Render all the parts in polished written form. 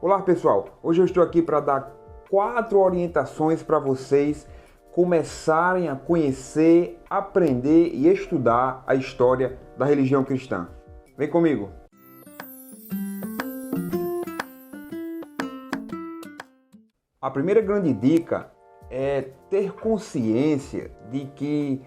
Olá pessoal, hoje eu estou aqui para dar 4 orientações para vocês começarem a conhecer, aprender e estudar a história da religião cristã. Vem comigo! A primeira grande dica é ter consciência de que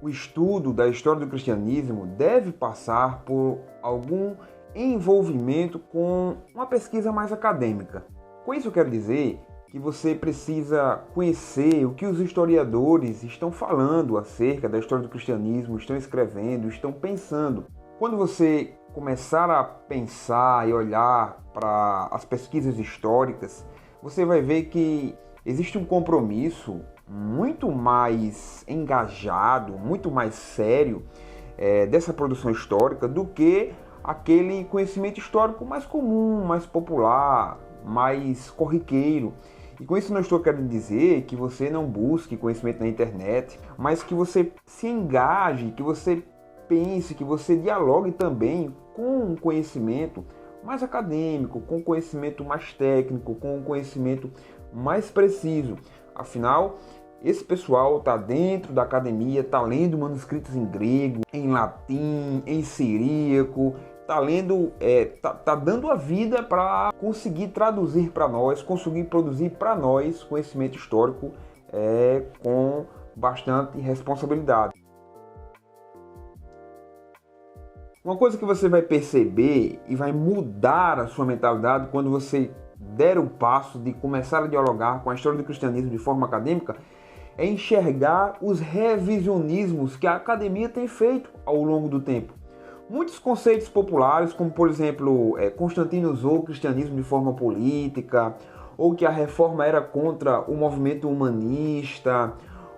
o estudo da história do cristianismo deve passar por algum envolvimento com uma pesquisa mais acadêmica. Com isso eu quero dizer que você precisa conhecer o que os historiadores estão falando acerca da história do cristianismo, estão escrevendo, estão pensando. Quando você começar a pensar e olhar para as pesquisas históricas, você vai ver que existe um compromisso muito mais engajado, muito mais sério dessa produção histórica do que aquele conhecimento histórico mais comum, mais popular, mais corriqueiro. E com isso não estou querendo dizer que você não busque conhecimento na internet, mas que você se engaje, que você pense, que você dialogue também com um conhecimento mais acadêmico, com um conhecimento mais técnico, com um conhecimento mais preciso. Afinal, esse pessoal está dentro da academia, está lendo manuscritos em grego, em latim, em siríaco, está lendo, tá dando a vida para conseguir traduzir para nós, conseguir produzir para nós conhecimento histórico com bastante responsabilidade. Uma coisa que você vai perceber e vai mudar a sua mentalidade quando você der o passo de começar a dialogar com a história do cristianismo de forma acadêmica é enxergar os revisionismos que a academia tem feito ao longo do tempo. Muitos conceitos populares, como por exemplo, Constantino usou o cristianismo de forma política, ou que a reforma era contra o movimento humanista,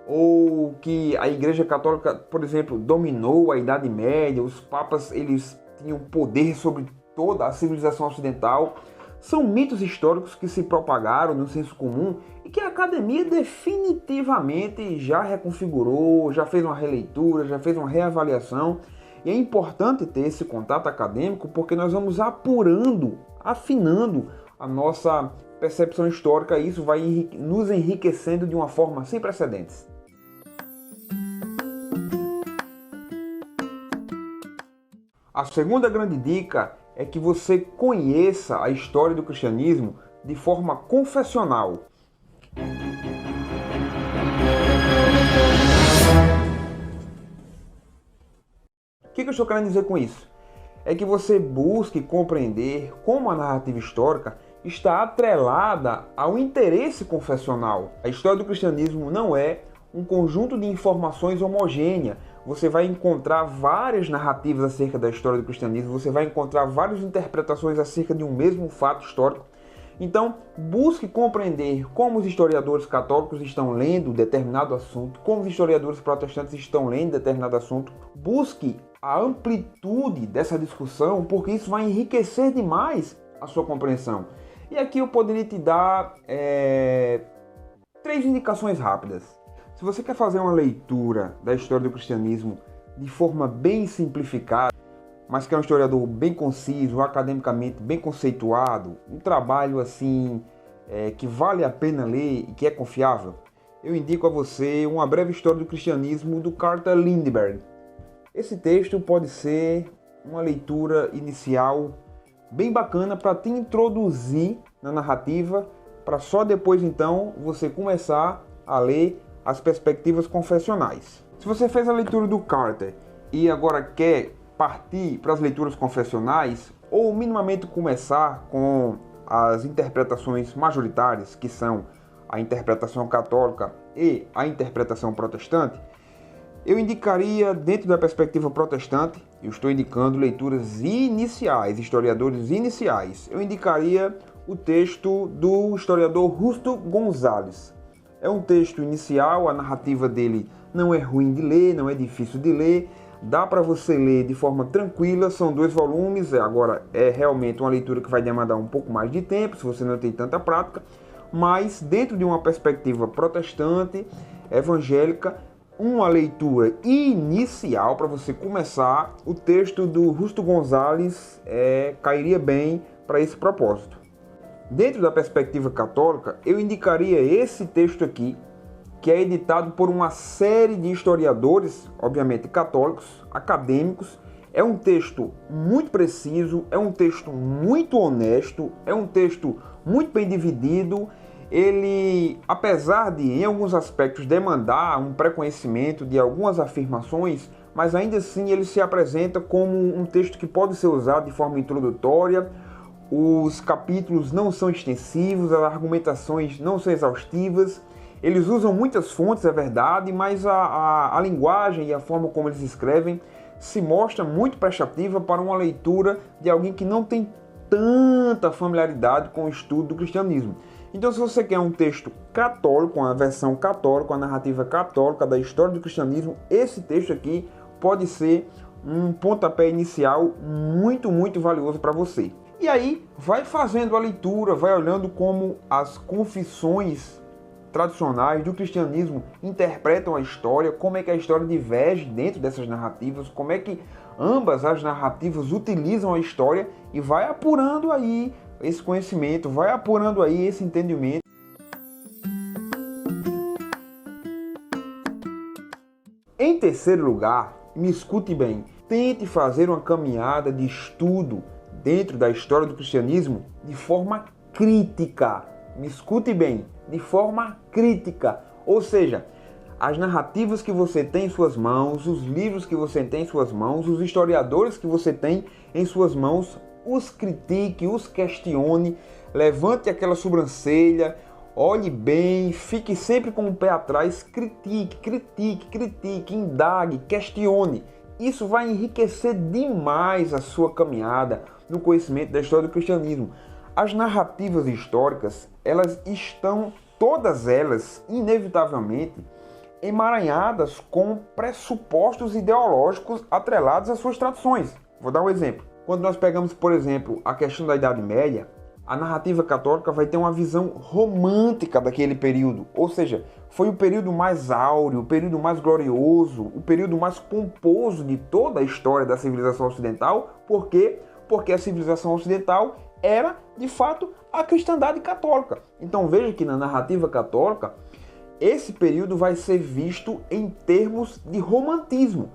ou que a Igreja Católica, por exemplo, dominou a Idade Média, os papas eles tinham poder sobre toda a civilização ocidental. São mitos históricos que se propagaram no senso comum e que a academia definitivamente já reconfigurou, já fez uma releitura, já fez uma reavaliação. E é importante ter esse contato acadêmico porque nós vamos apurando, afinando a nossa percepção histórica e isso vai nos enriquecendo de uma forma sem precedentes. A segunda grande dica é que você conheça a história do cristianismo de forma confessional. O que eu estou querendo dizer com isso? É que você busque compreender como a narrativa histórica está atrelada ao interesse confessional. A história do cristianismo não é um conjunto de informações homogênea. Você vai encontrar várias narrativas acerca da história do cristianismo, você vai encontrar várias interpretações acerca de um mesmo fato histórico. Então, busque compreender como os historiadores católicos estão lendo determinado assunto, como os historiadores protestantes estão lendo determinado assunto. Busque a amplitude dessa discussão, porque isso vai enriquecer demais a sua compreensão. E aqui eu poderia te dar 3 indicações rápidas. Se você quer fazer uma leitura da história do cristianismo de forma bem simplificada, mas que é um historiador bem conciso, academicamente bem conceituado, um trabalho assim que vale a pena ler e que é confiável, eu indico a você Uma Breve História do Cristianismo, do Carter Lindbergh. Esse texto pode ser uma leitura inicial bem bacana para te introduzir na narrativa, para só depois então você começar a ler as perspectivas confessionais. Se você fez a leitura do Carter e agora quer partir para as leituras confessionais, ou minimamente começar com as interpretações majoritárias, que são a interpretação católica e a interpretação protestante, eu indicaria, dentro da perspectiva protestante, eu estou indicando leituras iniciais, historiadores iniciais, eu indicaria o texto do historiador Justo González. É um texto inicial, a narrativa dele não é ruim de ler, não é difícil de ler, dá para você ler de forma tranquila, são 2 volumes, agora é realmente uma leitura que vai demandar um pouco mais de tempo, se você não tem tanta prática, mas dentro de uma perspectiva protestante, evangélica, uma leitura inicial para você começar, o texto do Justo González cairia bem para esse propósito. Dentro da perspectiva católica, eu indicaria esse texto aqui, que é editado por uma série de historiadores, obviamente católicos, acadêmicos. É um texto muito preciso, é um texto muito honesto, é um texto muito bem dividido. Ele, apesar de em alguns aspectos demandar um pré-conhecimento de algumas afirmações, mas ainda assim ele se apresenta como um texto que pode ser usado de forma introdutória. Os capítulos não são extensivos, as argumentações não são exaustivas. Eles usam muitas fontes, é verdade, mas a linguagem e a forma como eles escrevem se mostra muito prestativa para uma leitura de alguém que não tem tanta familiaridade com o estudo do cristianismo. Então, se você quer um texto católico, uma versão católica, uma narrativa católica da história do cristianismo, esse texto aqui pode ser um pontapé inicial muito valioso para você. E aí, vai fazendo a leitura, vai olhando como as confissões tradicionais do cristianismo interpretam a história, como é que a história diverge dentro dessas narrativas, como é que ambas as narrativas utilizam a história, e vai apurando aí esse conhecimento, vai apurando aí esse entendimento. Em terceiro lugar, me escute bem, tente fazer uma caminhada de estudo dentro da história do cristianismo de forma crítica. Me escute bem, de forma crítica. Ou seja, as narrativas que você tem em suas mãos, os livros que você tem em suas mãos, os historiadores que você tem em suas mãos, os critique, os questione, levante aquela sobrancelha, olhe bem, fique sempre com o pé atrás, critique, indague, questione. Isso vai enriquecer demais a sua caminhada no conhecimento da história do cristianismo. As narrativas históricas, elas estão, todas elas, inevitavelmente, emaranhadas com pressupostos ideológicos atrelados às suas tradições. Vou dar um exemplo. Quando nós pegamos, por exemplo, a questão da Idade Média, a narrativa católica vai ter uma visão romântica daquele período. Ou seja, foi o período mais áureo, o período mais glorioso, o período mais pomposo de toda a história da civilização ocidental. Por quê? Porque a civilização ocidental era, de fato, a cristandade católica. Então veja que na narrativa católica, esse período vai ser visto em termos de romantismo.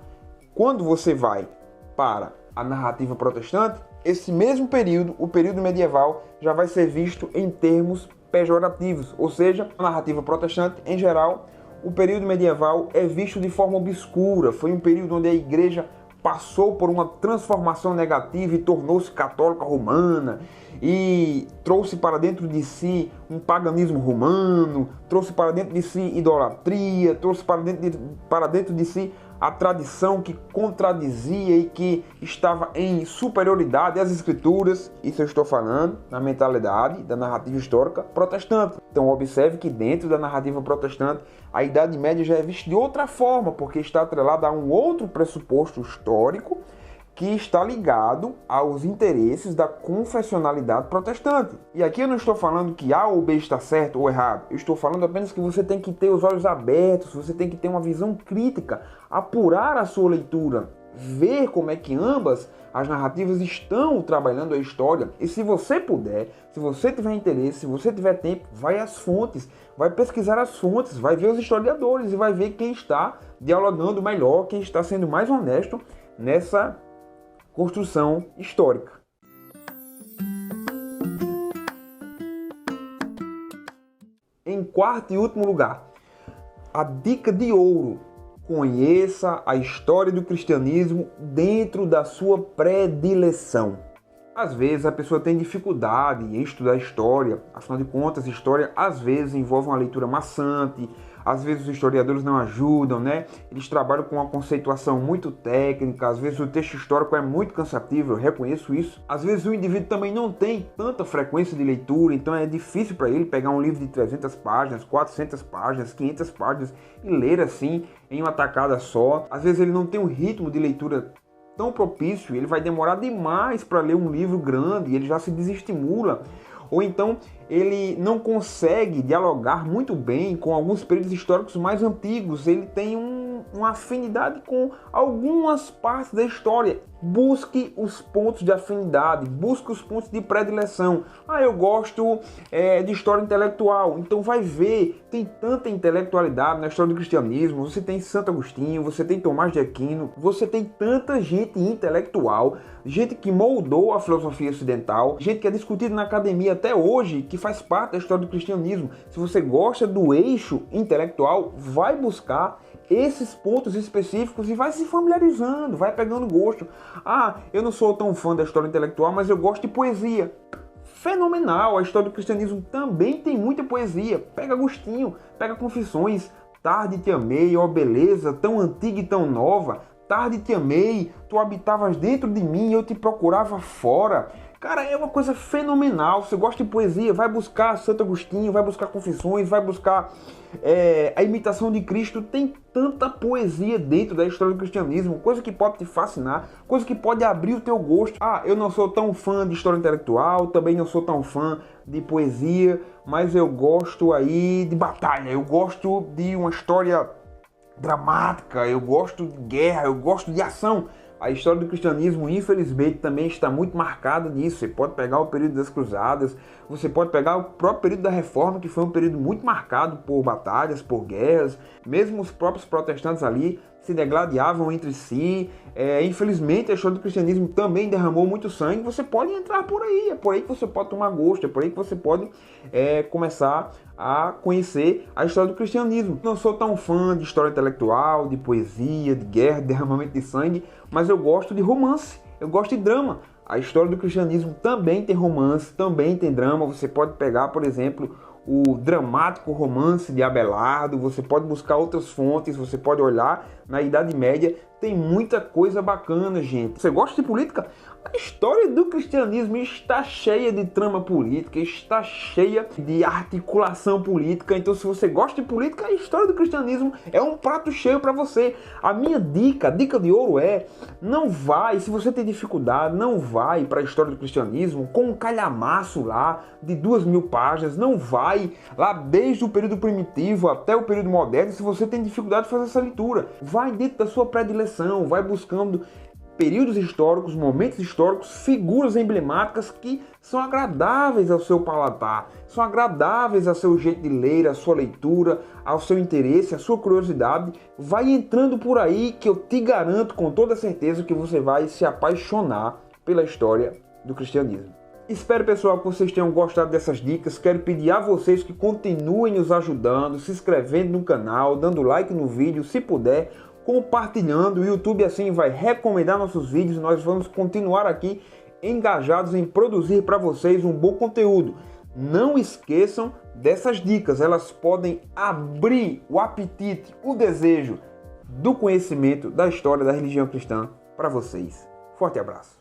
Quando você vai para a narrativa protestante, esse mesmo período, o período medieval, já vai ser visto em termos pejorativos. Ou seja, a narrativa protestante, em geral, o período medieval é visto de forma obscura. Foi um período onde a igreja passou por uma transformação negativa e tornou-se católica romana, e trouxe para dentro de si um paganismo romano, trouxe para dentro de si idolatria, trouxe para dentro de si a tradição que contradizia e que estava em superioridade às escrituras. Isso eu estou falando na mentalidade da narrativa histórica protestante. Então observe que dentro da narrativa protestante a Idade Média já é vista de outra forma, porque está atrelada a um outro pressuposto histórico que está ligado aos interesses da confessionalidade protestante. E aqui eu não estou falando que A ou B está certo ou errado. Eu estou falando apenas que você tem que ter os olhos abertos, você tem que ter uma visão crítica, apurar a sua leitura, ver como é que ambas as narrativas estão trabalhando a história. E se você puder, se você tiver interesse, se você tiver tempo, vai às fontes, vai pesquisar as fontes, vai ver os historiadores e vai ver quem está dialogando melhor, quem está sendo mais honesto nessa construção histórica. Em quarto e último lugar, a dica de ouro: conheça a história do cristianismo dentro da sua predileção. Às vezes a pessoa tem dificuldade em estudar história, afinal de contas, história às vezes envolve uma leitura maçante, às vezes os historiadores não ajudam, né? Eles trabalham com uma conceituação muito técnica, às vezes o texto histórico é muito cansativo, eu reconheço isso. Às vezes o indivíduo também não tem tanta frequência de leitura, então é difícil para ele pegar um livro de 300 páginas, 400 páginas, 500 páginas e ler assim em uma tacada só. Às vezes ele não tem um ritmo de leitura tão propício, ele vai demorar demais para ler um livro grande, ele já se desestimula. Ou então ele não consegue dialogar muito bem com alguns períodos históricos mais antigos, ele tem uma afinidade com algumas partes da história. busque os pontos de afinidade, busque os pontos de predileção. Eu gosto de história intelectual, então vai ver, tem tanta intelectualidade na história do cristianismo. Você tem Santo Agostinho, você tem Tomás de Aquino, você tem tanta gente intelectual, gente que moldou a filosofia ocidental, gente que é discutida na academia até hoje, que faz parte da história do cristianismo. Se você gosta do eixo intelectual, vai buscar esses pontos específicos e vai se familiarizando, vai pegando gosto. Eu não sou tão fã da história intelectual, mas eu gosto de poesia. Fenomenal, a história do cristianismo também tem muita poesia. Pega Agostinho, pega Confissões, Tarde te amei, ó beleza, tão antiga e tão nova. Tarde te amei, tu habitavas dentro de mim e eu te procurava fora. Cara, é uma coisa fenomenal. Se você gosta de poesia, vai buscar Santo Agostinho, vai buscar Confissões, vai buscar a imitação de Cristo. Tem tanta poesia dentro da história do cristianismo, coisa que pode te fascinar, coisa que pode abrir o teu gosto. Eu não sou tão fã de história intelectual, também não sou tão fã de poesia, mas eu gosto aí de batalha, eu gosto de uma história dramática, eu gosto de guerra, eu gosto de ação. A história do cristianismo, infelizmente, também está muito marcada nisso. Você pode pegar o período das cruzadas, você pode pegar o próprio período da Reforma, que foi um período muito marcado por batalhas, por guerras. Mesmo os próprios protestantes ali se degladiavam entre si. Infelizmente, a história do cristianismo também derramou muito sangue. Você pode entrar por aí, é por aí que você pode tomar gosto, é por aí que você pode começar a conhecer a história do cristianismo. Não sou tão fã de história intelectual, de poesia, de guerra, de derramamento de sangue, mas eu gosto de romance, eu gosto de drama. A história do cristianismo também tem romance, também tem drama. Você pode pegar, por exemplo, o dramático romance de Abelardo, você pode buscar outras fontes, você pode olhar na Idade Média, tem muita coisa bacana, gente. Você gosta de política? A história do cristianismo está cheia de trama política, está cheia de articulação política. Então, se você gosta de política, a história do cristianismo é um prato cheio para você. A minha dica, a dica de ouro não vai, se você tem dificuldade, não vai para a história do cristianismo com um calhamaço lá de 2000 páginas, não vai lá desde o período primitivo até o período moderno. Se você tem dificuldade de fazer essa leitura, vai dentro da sua predileção, vai buscando períodos históricos, momentos históricos, figuras emblemáticas que são agradáveis ao seu paladar, são agradáveis ao seu jeito de ler, à sua leitura, ao seu interesse, à sua curiosidade. Vai entrando por aí que eu te garanto com toda certeza que você vai se apaixonar pela história do cristianismo. Espero, pessoal, que vocês tenham gostado dessas dicas. Quero pedir a vocês que continuem nos ajudando, se inscrevendo no canal, dando like no vídeo, se puder, compartilhando. O YouTube assim vai recomendar nossos vídeos. Nós vamos continuar aqui engajados em produzir para vocês um bom conteúdo. Não esqueçam dessas dicas, elas podem abrir o apetite, o desejo do conhecimento da história da religião cristã para vocês. Forte abraço!